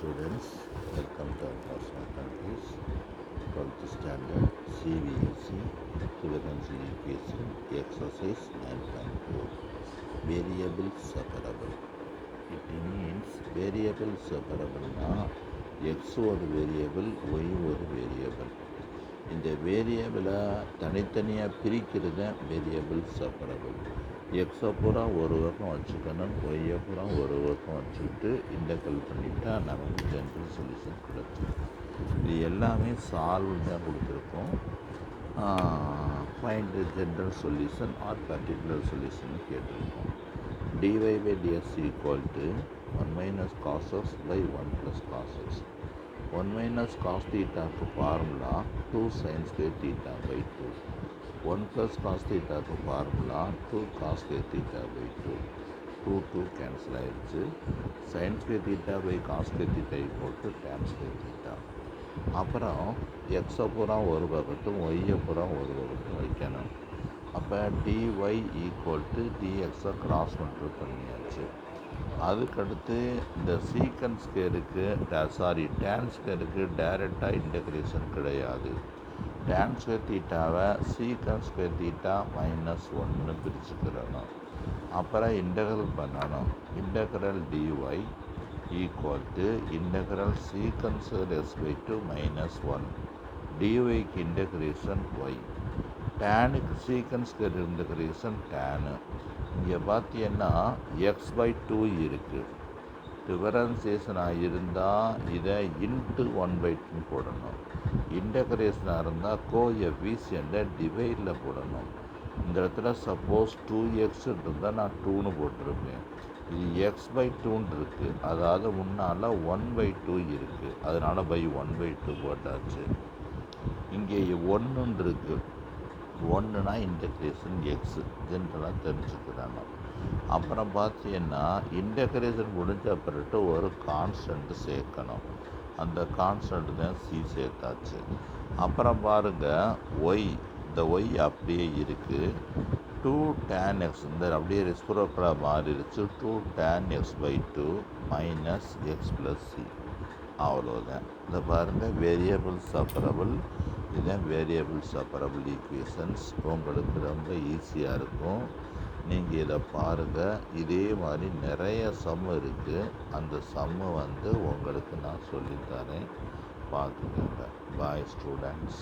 students, welcome to our class of countries, 12th standard CBSE differential equation exercise 9.4 variable separable. It means variable separable x ஒரு variable y ஒரு variable. இந்த வேரியபிளை தனித்தனியாக பிரிக்கிறது தான் variable separable. எக்ஸை பூரா ஒரு பக்கம் வச்சுக்கணும், ஒய்யை பூரா ஒரு பக்கம் வச்சுக்கிட்டு இன்டெக்ரல் பண்ணிட்டா நமக்கு ஜென்ரல் சொல்யூஷன் கிடைச்சிடும். இது எல்லாமே சால்வ் தான் கொடுத்துருக்கோம். Find general solution R particular solution கேட்டிருக்கோம். dy by dx equal to 1 minus cos x by 1 plus cos x. 1 minus cos theta க்கு formula 2 sin square theta by 2. 1 plus cos theta க்கு formula 2 cos square theta by 2. 2 cancel ஆயிடுச்சு. sin square theta by cos square theta equal to tan square theta. அப்புறம் எக்ஸை பூரா ஒரு பக்கத்தும் ஒய்யை பூரா ஒரு பக்கத்தும் வைக்கணும். அப்போ dy ஈக்குவல் டு dxஐ கிராஸ் மல்டிப்ளை பண்ணியாச்சு. அதுக்கடுத்து இந்த சீக்கண்ட் ஸ்கொயருக்கு டேன் ஸ்கொயருக்கு டைரெக்டாக இன்டெகிரேஷன் கிடையாது. டேன் ஸ்கொயர் தீட்டாவை சீக்கண்ட் ஸ்கொயர் தீட்டா -1 பிரிச்சுக்கிறணும். அப்புறம் இன்டெகிரல் பண்ணணும். Integral dy equal to integral secant square s/2 -1. dyக்கு இன்டெகிரேஷன் y. டேனுக்கு சீக்கண்ட் ஸ்கொயர் இன்டெகிரேஷன் டேனு. இங்கே பார்த்தீங்கன்னா x/2 இருக்குது. டிஃபரன்சியேஷனாக இருந்தால் இதை இன்ட்டு 1/2 போடணும். இன்டெகிரேஷனாக இருந்தால் கோஎஃபிஷியண்ட்டை டிவைடில் போடணும். இந்த இடத்துல சப்போஸ் 2x இருந்தால் நான் 2ன்னு போட்டிருப்பேன். இது x/2 இருக்குது, அதாவது முன்னால் 1/2 இருக்குது, அதனால் by 1/2 போட்டாச்சு. இங்கே 1 இருக்குது. 1னா இன்டெகிரேஷன் எக்ஸு ஜென்ரலாக தெரிஞ்சுக்கிறாங்க. அப்புறம் பார்த்தீங்கன்னா இன்டெகிரேஷன் முடிஞ்ச பிறகு ஒரு கான்ஸ்டன்ட் சேர்க்கணும். அந்த கான்ஸ்டன்ட் தான் சி சேர்த்தாச்சு. அப்புறம் பாருங்கள் ஒய், இந்த ஒய் அப்படியே இருக்குது. 2 tan x இந்த அப்படியே ரெஸ்புரோக்கலாக மாறிடுச்சு. 2 tan x/2 minus X plus C. அவ்வளோதான். இந்த பாருங்கள் வேரியபிள் செப்பரபிள். இதுதான் வேரியபிள் செப்பரபிள் ஈக்குவேஷன்ஸ். உங்களுக்கு ரொம்ப ஈஸியாக இருக்கும். நீங்கள் இதை பாருங்கள். இதே மாதிரி நிறைய சம் இருக்குது. அந்த சம்மை உங்களுக்கு நான் சொல்லித்தரேன், பார்த்துக்கோங்க. பாய் ஸ்டூடெண்ட்ஸ்.